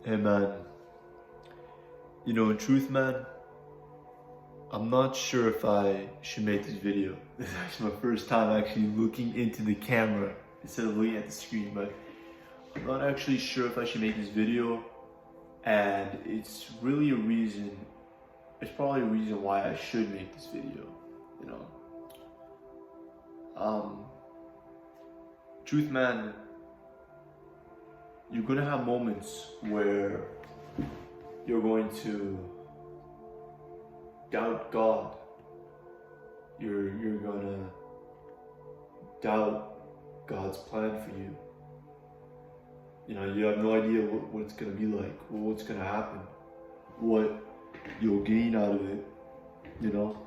Hey man, in truth man, I'm not sure if I should make this video. This is actually my first time actually looking into the camera instead of looking at the screen, but I'm not actually sure if I should make this video, and it's really it's probably a reason why I should make this video, you know. Truth man, you're gonna have moments where you're going to doubt God. You're gonna doubt God's plan for you. You have no idea what it's gonna be like, what's gonna happen, what you'll gain out of it, you know?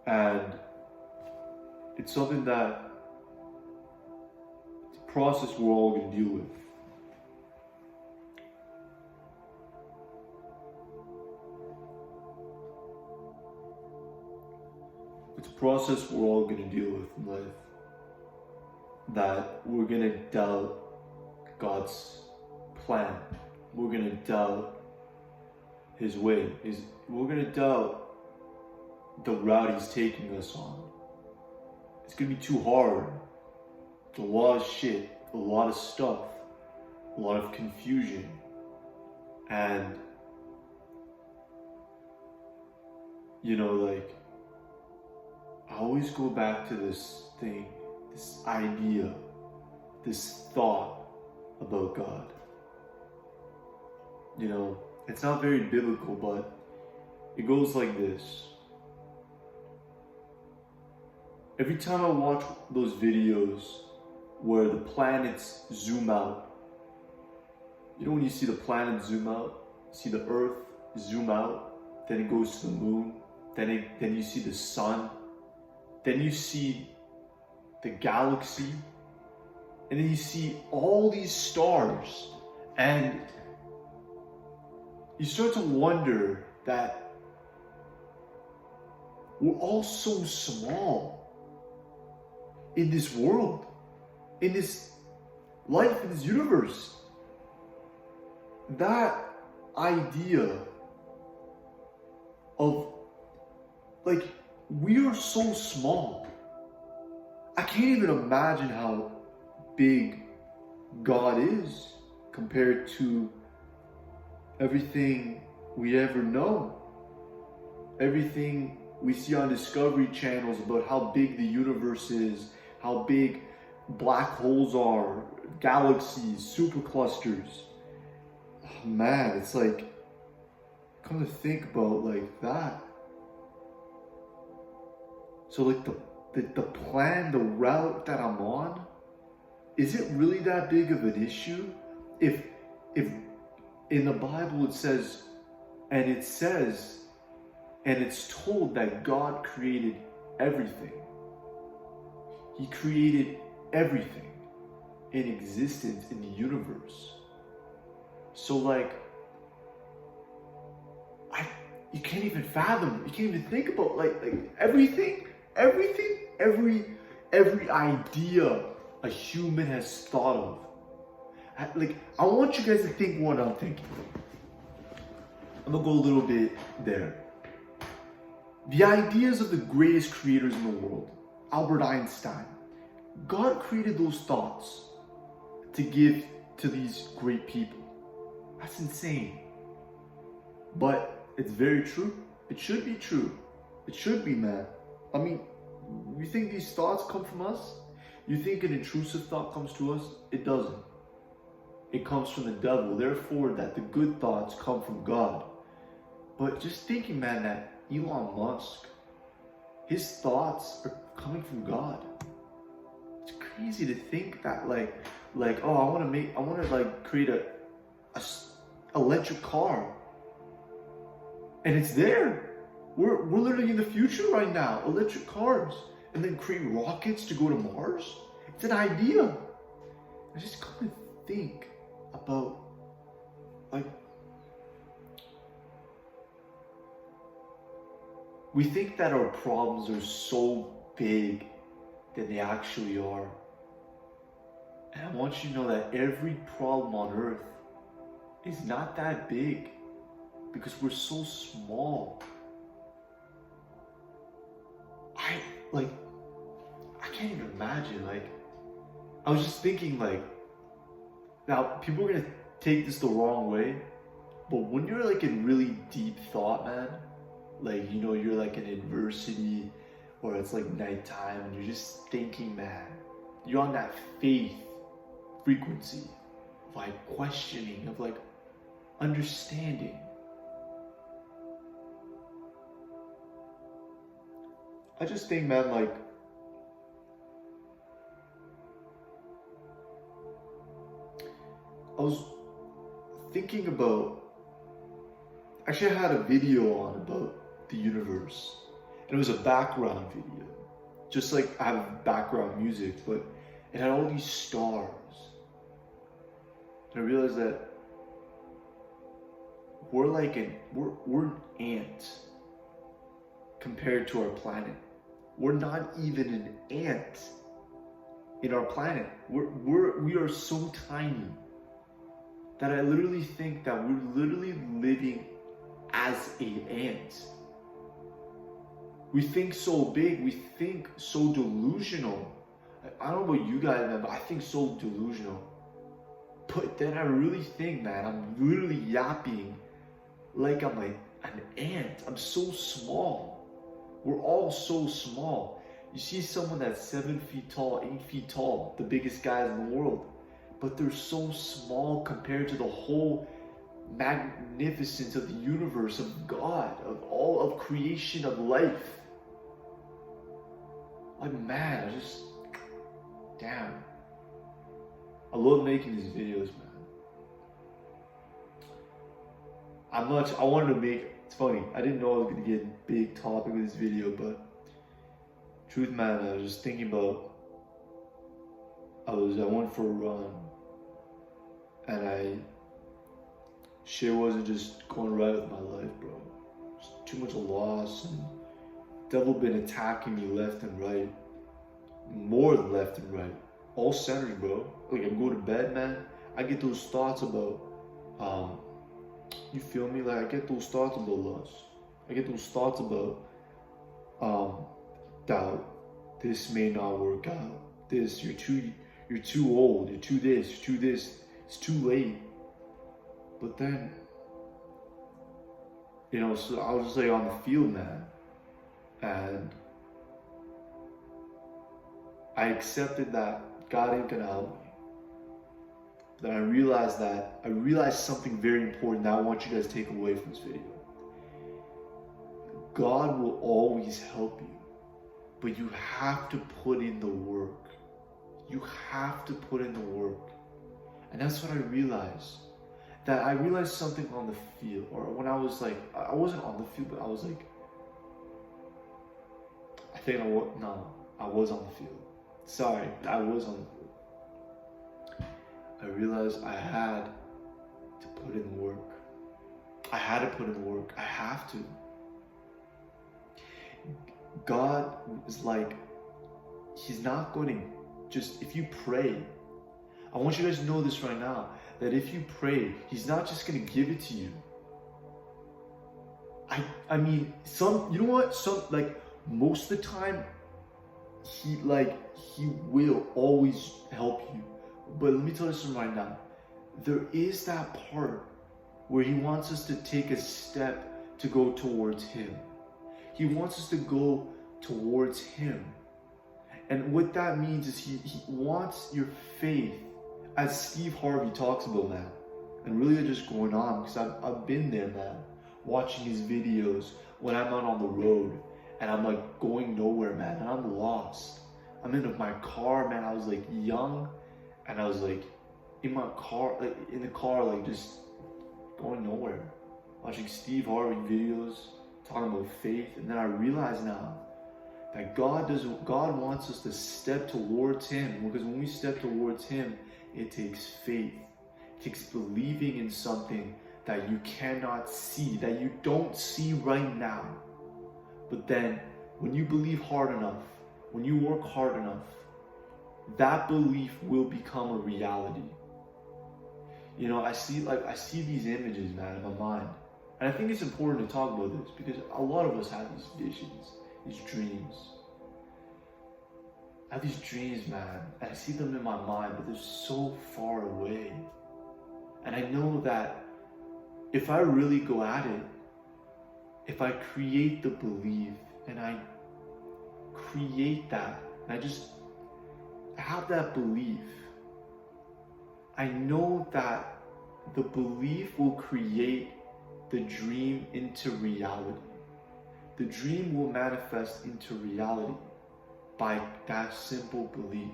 And it's something that it's a process we're all gonna deal with. It's a process we're all going to deal with in life. That we're going to doubt God's plan. We're going to doubt His way. We're going to doubt the route He's taking us on. It's going to be too hard. It's a lot of shit, a lot of stuff, a lot of confusion. And, I always go back to this thing, this idea, this thought about God. It's not very biblical, but it goes like this. Every time I watch those videos where the planets zoom out, when you see the planet zoom out, you see the Earth zoom out, then it goes to the moon, then you see the sun, then you see the galaxy, and then you see all these stars, and you start to wonder that we're all so small in this world, in this life, in this universe. That idea of, we are so small. I can't even imagine how big God is compared to everything we ever know. Everything we see on Discovery channels about how big the universe is, how big black holes are, galaxies, superclusters. Oh, man, it's come to think about that. So the plan, the route that I'm on, is it really that big of an issue? If in the Bible it says, and it's told that God created everything. He created everything in existence in the universe. So you can't even fathom, you can't even think about everything, every idea a human has thought of. I want you guys to think what I'm thinking. I'm gonna go a little bit there. The ideas of the greatest creators in the world, Albert Einstein, God created those thoughts to give to these great people. That's insane. But it's very true. It should be true. It should be, man. I mean, you think these thoughts come from us? You think an intrusive thought comes to us? It doesn't. It comes from the devil. Therefore, that the good thoughts come from God. But just thinking, man, that Elon Musk, his thoughts are coming from God. It's crazy to think that, oh, I want to create a electric car, and it's there. We're literally in the future right now, electric cars, and then create rockets to go to Mars. It's an idea. I just come to think about we think that our problems are so big than they actually are. And I want you to know that every problem on earth is not that big because we're so small. I can't even imagine, I was just thinking, now people are gonna take this the wrong way, but when you're in really deep thought, man, you're in adversity, or it's nighttime and you're just thinking, man, you're on that faith frequency of questioning, of understanding. I just think, man, I was thinking about, actually I had a video on about the universe, and it was a background video, just I have background music, but it had all these stars, and I realized that we're an ant compared to our planet. We're not even an ant in our planet. We are so tiny that I literally think that we're literally living as an ant. We think so big, we think so delusional. I don't know about you guys, man, but I think so delusional. But then I really think, man, I'm literally yapping like I'm an ant. I'm so small. We're all so small. You see someone that's 7 feet tall, 8 feet tall, the biggest guys in the world, but they're so small compared to the whole magnificence of the universe, of God, of all of creation, of life. Man, damn. I love making these videos, man. I wanted to make, it's funny, I didn't know I was going to get a big topic with this video, but truth, man, I was just thinking about, I went for a run, and shit wasn't just going right with my life, bro. Just too much loss, and devil been attacking me left and right, more than left and right, all centers, bro. I go to bed, man, I get those thoughts about, you feel me? I get those thoughts about lust. I get those thoughts about doubt. This may not work out. This, you're too old. You're too this. You're too this. It's too late. But then, so I was just on the field, man, and I accepted that God ain't gonna help me. Then I realized something very important that I want you guys to take away from this video. God will always help you, but you have to put in the work. You have to put in the work. And that's what I realized. That I realized something on the field, or when I was I wasn't on the field, but I was I was on the field. Sorry, I was on the field. I realized I had to put in the work. I had to put in the work. I have to. God is He's not going to just, if you pray, I want you guys to know this right now, that if you pray, He's not just going to give it to you. I mean, you know what? Most of the time, He will always help you. But let me tell you something right now. There is that part where He wants us to take a step to go towards Him. He wants us to go towards Him. And what that means is He wants your faith, as Steve Harvey talks about, man. And really just going on, because I've been there, man. Watching his videos when I'm out on the road and I'm going nowhere, man. And I'm lost. I'm in my car, man. I was young. And I was in my car, in the car, just going nowhere. Watching Steve Harvey videos, talking about faith. And then I realize now that God wants us to step towards Him. Because when we step towards Him, it takes faith. It takes believing in something that you cannot see, that you don't see right now. But then, when you believe hard enough, when you work hard enough, that belief will become a reality. You know, I see these images, man, in my mind. And I think it's important to talk about this because a lot of us have these visions, these dreams. I have these dreams, man, and I see them in my mind, but they're so far away. And I know that if I really go at it, if I create the belief and I create that, and I just have that belief, I know that the belief will create the dream into reality. The dream will manifest into reality by that simple belief.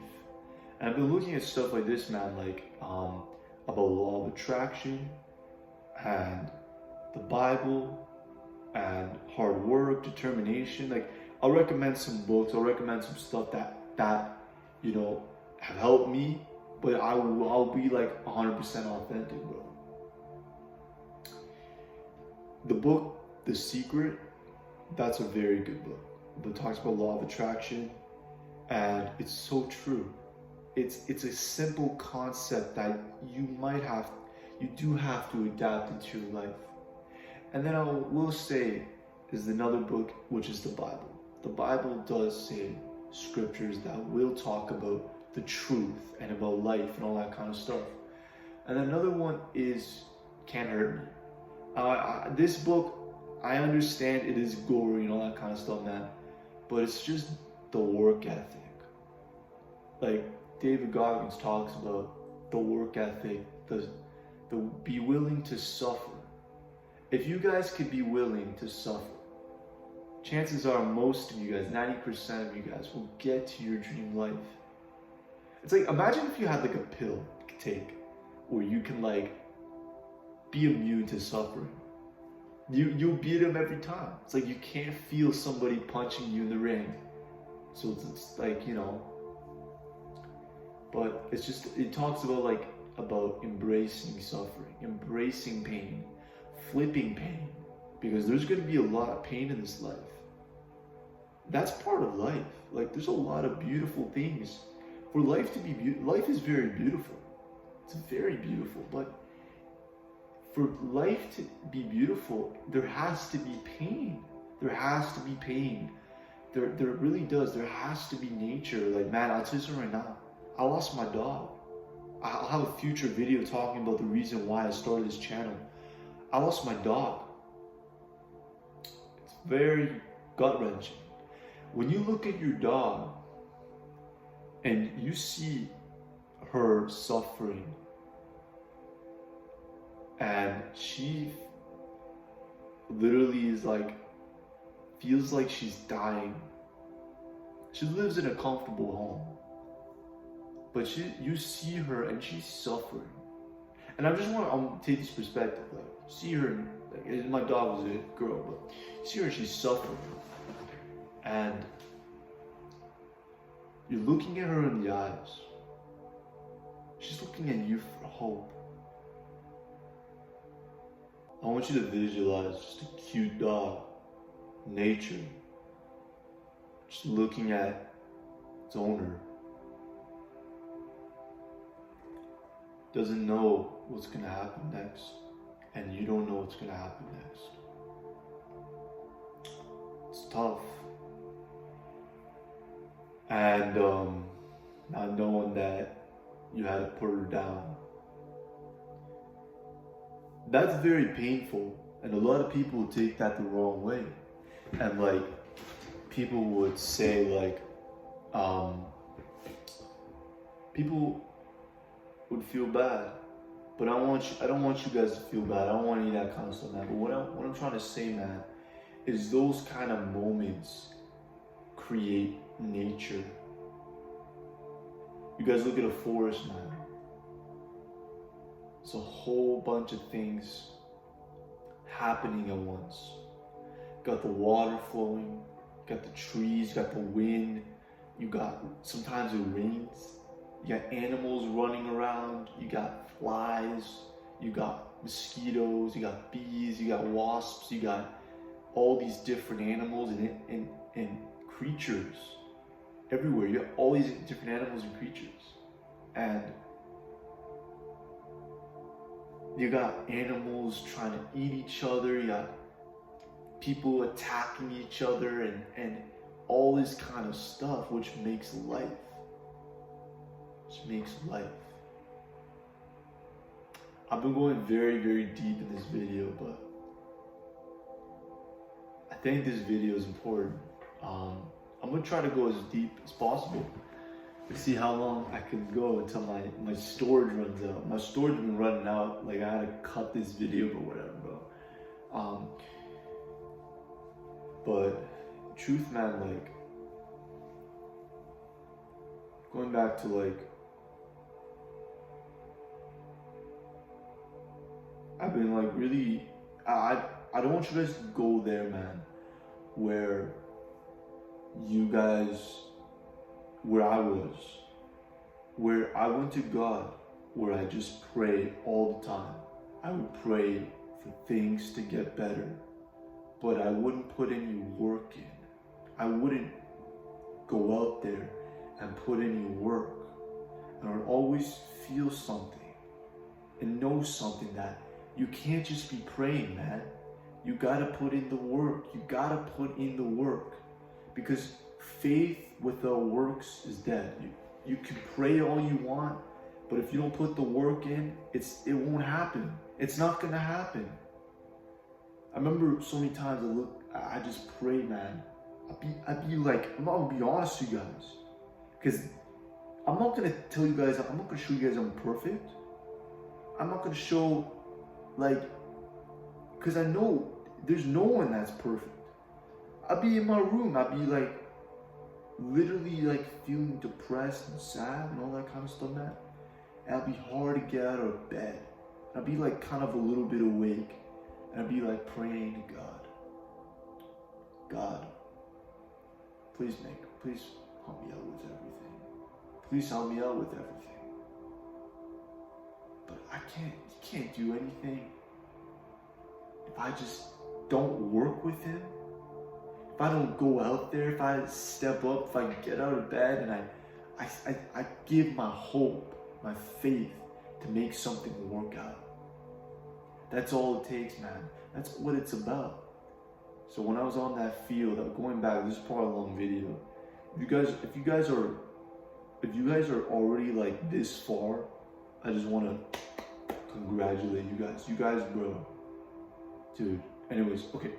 And I've been looking at stuff like this, man, like about law of attraction and the Bible and hard work, determination. Like, I'll recommend some books, I'll recommend some stuff that you know, have helped me, but I'll be like 100% authentic, bro. The book, The Secret, that's a very good book. It talks about law of attraction, and it's so true. It's a simple concept that you do have to adapt into your life. And then I will say is another book, which is the Bible. The Bible does say scriptures that will talk about the truth and about life and all that kind of stuff. And another one is Can't Hurt Me. This book, I understand it is gory and all that kind of stuff, man, but it's just the work ethic. Like David Goggins talks about the work ethic, the be willing to suffer. If you guys could be willing to suffer, chances are most of you guys, 90% of you guys, will get to your dream life. It's like, imagine if you had like a pill you could take where you can like be immune to suffering. You'll beat them every time. It's like you can't feel somebody punching you in the ring. So it's like, you know, but it's just, it talks about embracing suffering, embracing pain, flipping pain, because there's going to be a lot of pain in this life. That's part of life. Like, there's a lot of beautiful things. For life to be life is very beautiful. It's very beautiful, but for life to be beautiful, there has to be pain. There has to be pain. There really does. There has to be nature. Like, man, I'll tell you something right now. I lost my dog. I'll have a future video talking about the reason why I started this channel. I lost my dog. It's very gut-wrenching. When you look at your dog and you see her suffering, and she literally is like, feels like she's dying. She lives in a comfortable home, but you see her and she's suffering. And I just want to take this perspective, like, see her, like, my dog was a girl, but see her, she's suffering. And you're looking at her in the eyes. She's looking at you for hope. I want you to visualize just a cute dog, nature, just looking at its owner. Doesn't know what's gonna happen next, and you don't know what's gonna happen next. It's tough. And not knowing that you had to put her down. That's very painful, and a lot of people take that the wrong way. And like, people would say like, people would feel bad, but I don't want you guys to feel bad. I don't want any of that kind of stuff, man. But what I'm trying to say, man, is those kind of moments create nature. You guys look at a forest, man. It's a whole bunch of things happening at once. Got the water flowing, got the trees, got the wind, you got, sometimes it rains, you got animals running around, you got flies, you got mosquitoes, you got bees, you got wasps, you got all these different animals and creatures. everywhere. You have all these different animals and creatures. And you got animals trying to eat each other, you got people attacking each other, and all this kind of stuff, which makes life. I've been going very, very deep in this video, but I think this video is important. I'm gonna try to go as deep as possible to see how long I can go until my storage runs out. My storage has been running out. Like, I had to cut this video, but whatever, bro. But truth, man, like, going back to like, I've been like really, I don't want you guys to go there, man, where you guys, where I was, where I went to God, where I just prayed all the time. I would pray for things to get better, but I wouldn't put any work in. I wouldn't go out there and put any work. And I would always feel something and know something that you can't just be praying, man. You gotta put in the work. You gotta put in the work. Because faith without works is dead. You can pray all you want, but if you don't put the work in, it won't happen. It's not gonna happen. I remember so many times I just prayed, man. I'd be like, I'm not gonna be honest with you guys, because I'm not gonna tell you guys, I'm not gonna show you guys I'm perfect. I'm not gonna show, like, because I know there's no one that's perfect. I'd be in my room, I'd be like, literally like feeling depressed and sad and all that kind of stuff, man. And it'd be hard to get out of bed. I'd be like kind of a little bit awake, and I'd be like praying to God, please help me out with everything. Please help me out with everything. But you can't do anything if I just don't work with Him. If I don't go out there, if I step up, if I get out of bed and I give my hope, my faith to make something work out. That's all it takes, man. That's what it's about. So when I was on that field, going back, this is probably a long video. If you guys are already like this far, I just want to congratulate you guys. You guys, bro, dude. Anyways, okay.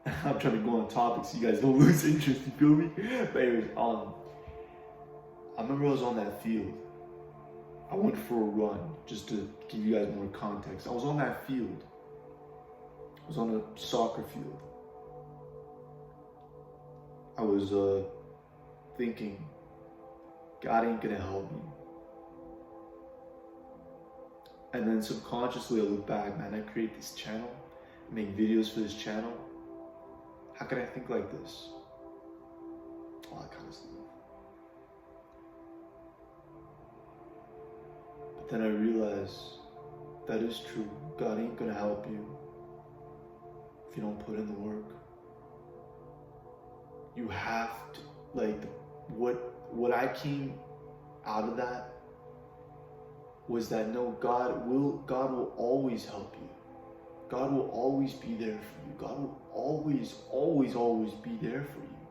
I'm trying to go on topic so you guys don't lose interest, you feel me? But anyways, I remember I was on that field. I went for a run, just to give you guys more context. I was on that field. I was on a soccer field. I was thinking, God ain't gonna help me. And then subconsciously I look back, man, I create this channel, make videos for this channel. How can I think like this? All that kind of stuff. But then I realized that is true. God ain't gonna help you if you don't put in the work. You have to, like, what I came out of that was that no, God will always help you. God will always be there for you. God will always, always, always be there for you.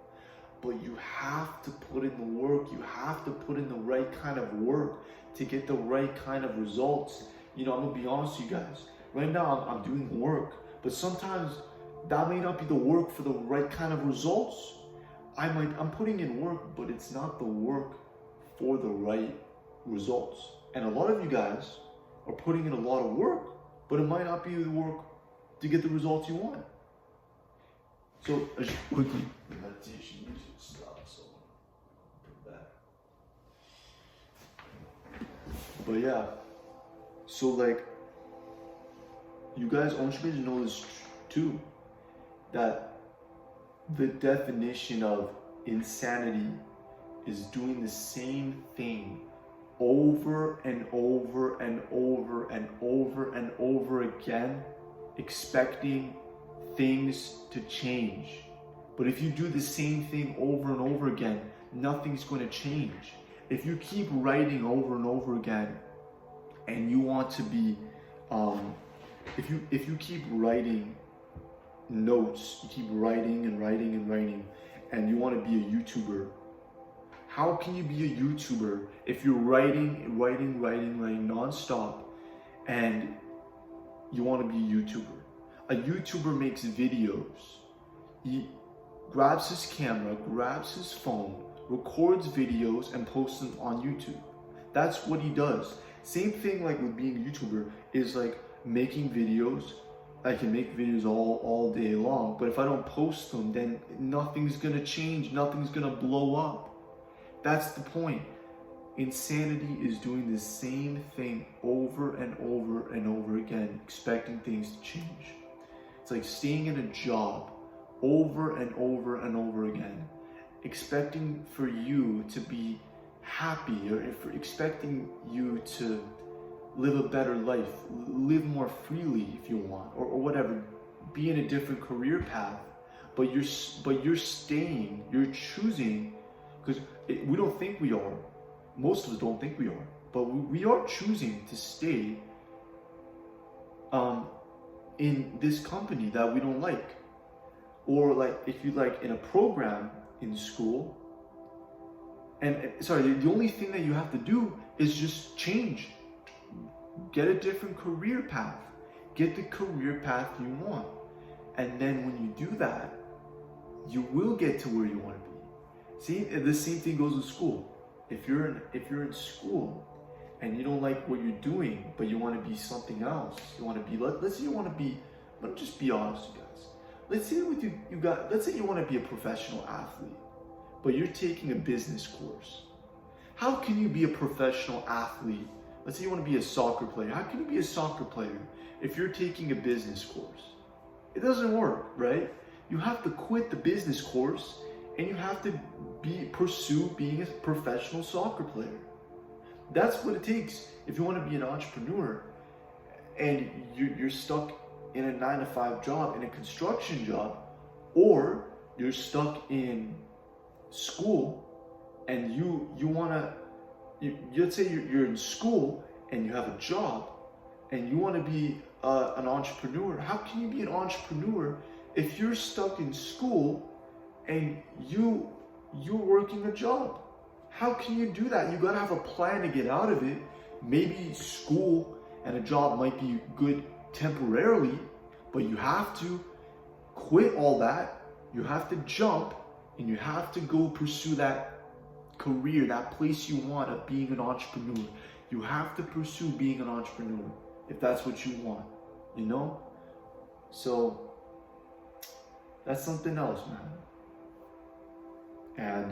But you have to put in the work. You have to put in the right kind of work to get the right kind of results. You know, I'm gonna be honest with you guys. Right now, I'm doing work, but sometimes that may not be the work for the right kind of results. I'm putting in work, but it's not the work for the right results. And a lot of you guys are putting in a lot of work, but it might not be the work to get the results you want. So, just quickly, the meditation music stopped, so I'll put that. But yeah, so like, you guys, I want you guys to know this too, that the definition of insanity is doing the same thing over and over and over and over and over again, expecting things to change. But if you do the same thing over and over again, nothing's going to change. If you keep writing over and over again, and you want to be, if you keep writing notes, you keep writing and writing and writing, and you want to be a YouTuber, how can you be a YouTuber if you're writing nonstop and you want to be a YouTuber? A YouTuber makes videos. He grabs his camera, grabs his phone, records videos, and posts them on YouTube. That's what he does. Same thing like with being a YouTuber is like making videos. I can make videos all day long, but if I don't post them, then nothing's gonna change, nothing's gonna blow up. That's the point. Insanity is doing the same thing over and over and over again, expecting things to change. It's like staying in a job over and over and over again, expecting for you to be happy, or expecting you to live a better life, live more freely if you want, or whatever, be in a different career path, but you're choosing, because we don't think we are. Most of us don't think we are, but we are choosing to stay in this company that we don't like. Or like if you like in a program in school, and sorry, the only thing that you have to do is just change. Get a different career path. Get the career path you want. And then when you do that, you will get to where you want to be. See, the same thing goes with school. If you're in school and you don't like what you're doing, but you want to be something else, you want to be, let's say you want to be, let me just be honest with you guys. Let's say you want to be a professional athlete, but you're taking a business course. How can you be a professional athlete? Let's say you want to be a soccer player. How can you be a soccer player if you're taking a business course? It doesn't work, right? You have to quit the business course and you have to pursue being a professional soccer player. That's what it takes if you want to be an entrepreneur and you're stuck in a 9-to-5 job, in a construction job, or you're stuck in school and you want to, let's say you're in school and you have a job and you want to be an entrepreneur. How can you be an entrepreneur if you're stuck in school and you're working a job? How can you do that? You gotta have a plan to get out of it. Maybe school and a job might be good temporarily, but you have to quit all that. You have to jump and you have to go pursue that career, that place you want of being an entrepreneur. You have to pursue being an entrepreneur if that's what you want, you know? So that's something else, man. And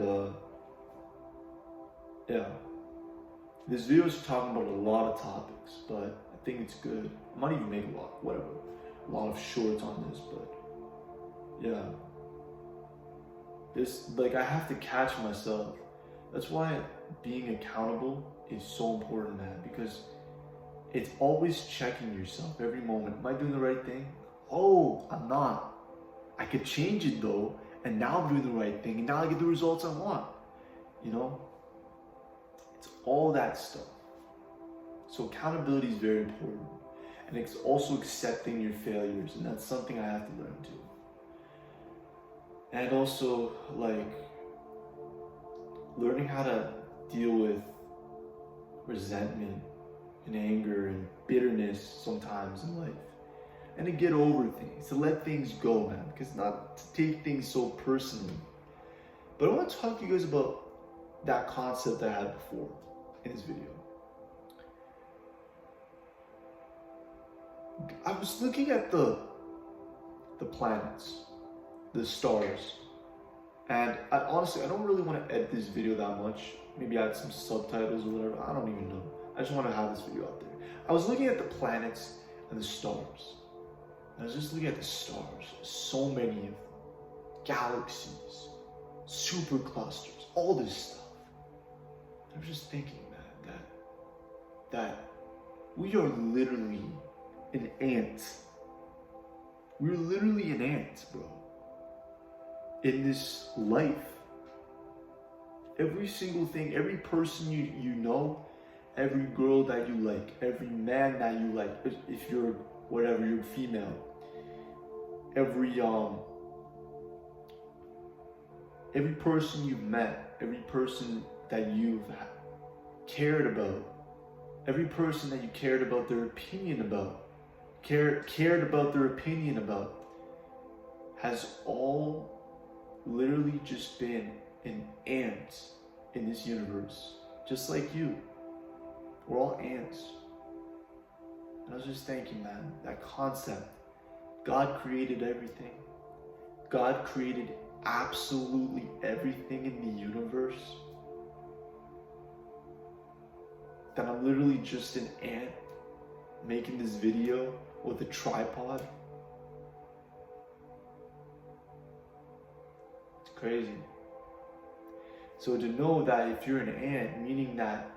yeah, this video is talking about a lot of topics, but I think it's good. I might even make a lot of shorts on this, but yeah. This, like, I have to catch myself. That's why being accountable is so important, man, because it's always checking yourself every moment. Am I doing the right thing? Oh, I'm not. I could change it though, and now I'm doing the right thing, and now I get the results I want. You know? It's all that stuff. So accountability is very important. And it's also accepting your failures, and that's something I have to learn too. And also, like, learning how to deal with resentment and anger and bitterness sometimes in life. And to get over things, to let things go, man. Because not to take things so personally. But I want to talk to you guys about that concept I had before in this video. I was looking at the planets, the stars, and honestly, I don't really want to edit this video that much. Maybe add some subtitles or whatever. I don't even know. I just want to have this video out there. I was looking at the planets and the stars. I was just looking at the stars. So many of them. Galaxies, superclusters, all this stuff. I was just thinking, man, that we are literally an ant. We're literally an ant, bro. In this life. every single thing, every person you know, every girl that you like, every man that you like, if you're whatever, you're female, every person you've met, every person that you've cared about, every person that you cared about their opinion about, cared about their opinion about, has all literally just been an ant in this universe, just like you. We're all ants. And I was just thinking, man, that concept, God created everything. God created absolutely everything in the universe. That I'm literally just an ant making this video with a tripod. It's crazy. So to know that if you're an ant, meaning that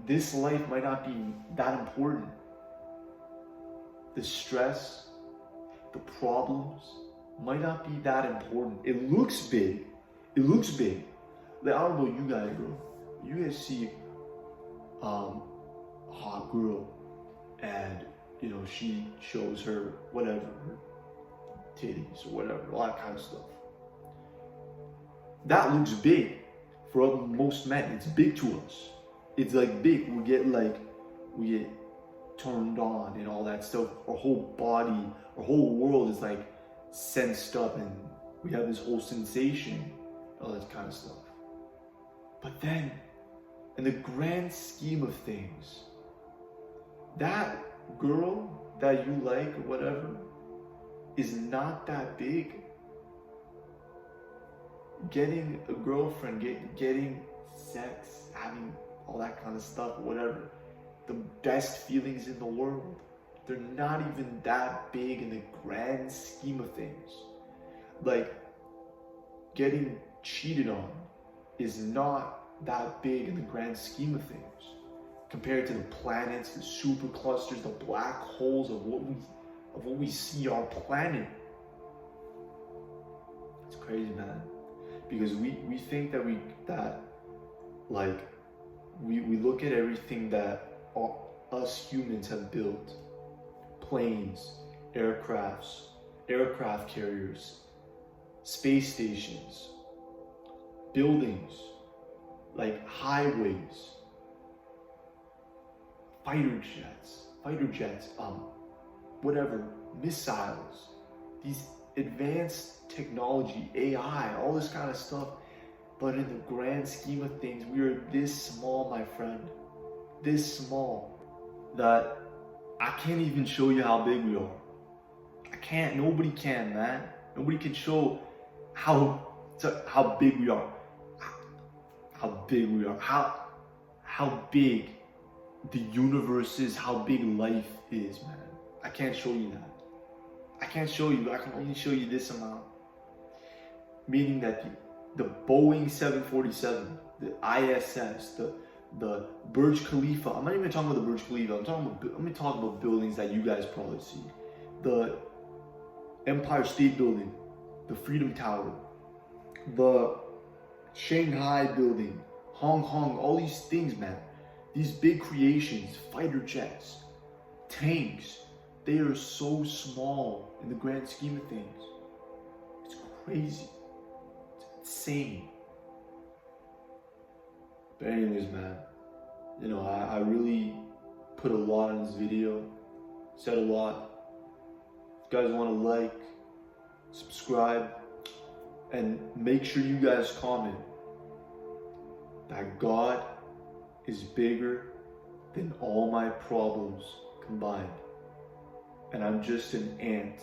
this life might not be that important. The stress, the problems might not be that important. It looks big. It looks big. Like, I don't know you guys, bro. You guys see a hot girl and, you know, she shows her whatever, her titties or whatever, all that kind of stuff. That looks big. For most men, it's big to us. It's like big. We get turned on and all that stuff. Our whole body, our whole world is like sensed up, and we have this whole sensation, all that kind of stuff. But then, in the grand scheme of things, that girl that you like or whatever is not that big. Getting a girlfriend, getting sex, having all that kind of stuff, whatever, the best feelings in the world, they're not even that big in the grand scheme of things. Like, getting cheated on is not that big in the grand scheme of things compared to the planets, the superclusters, the black holes of what we see our planet. It's crazy, man. Because we think that we look at everything that us humans have built, planes, aircraft carriers, space stations, buildings, like highways, fighter jets, whatever, missiles, these advanced technology, AI, all this kind of stuff. But in the grand scheme of things, we are this small, my friend. This small that I can't even show you how big we are. I can't. Nobody can, man. Nobody can show how big we are. How big we are. How big the universe is. How big life is, man. I can't show you that. I can't show you. I can only show you this amount. Meaning that the Boeing 747, the ISS, the Burj Khalifa. I'm not even talking about the Burj Khalifa. I'm talking about buildings that you guys probably see. The Empire State Building, the Freedom Tower, the Shanghai Building, Hong Kong, all these things, man. These big creations, fighter jets, tanks, they are so small in the grand scheme of things. It's crazy. It's insane. But anyways, man, you know, I really put a lot in this video, said a lot. If you guys want to like, subscribe, and make sure you guys comment that God is bigger than all my problems combined. And I'm just an ant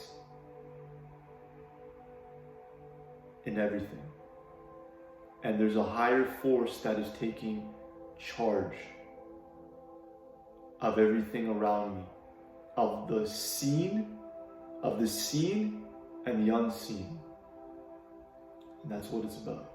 in everything. And there's a higher force that is taking charge of everything around me, of the seen and the unseen. And that's what it's about.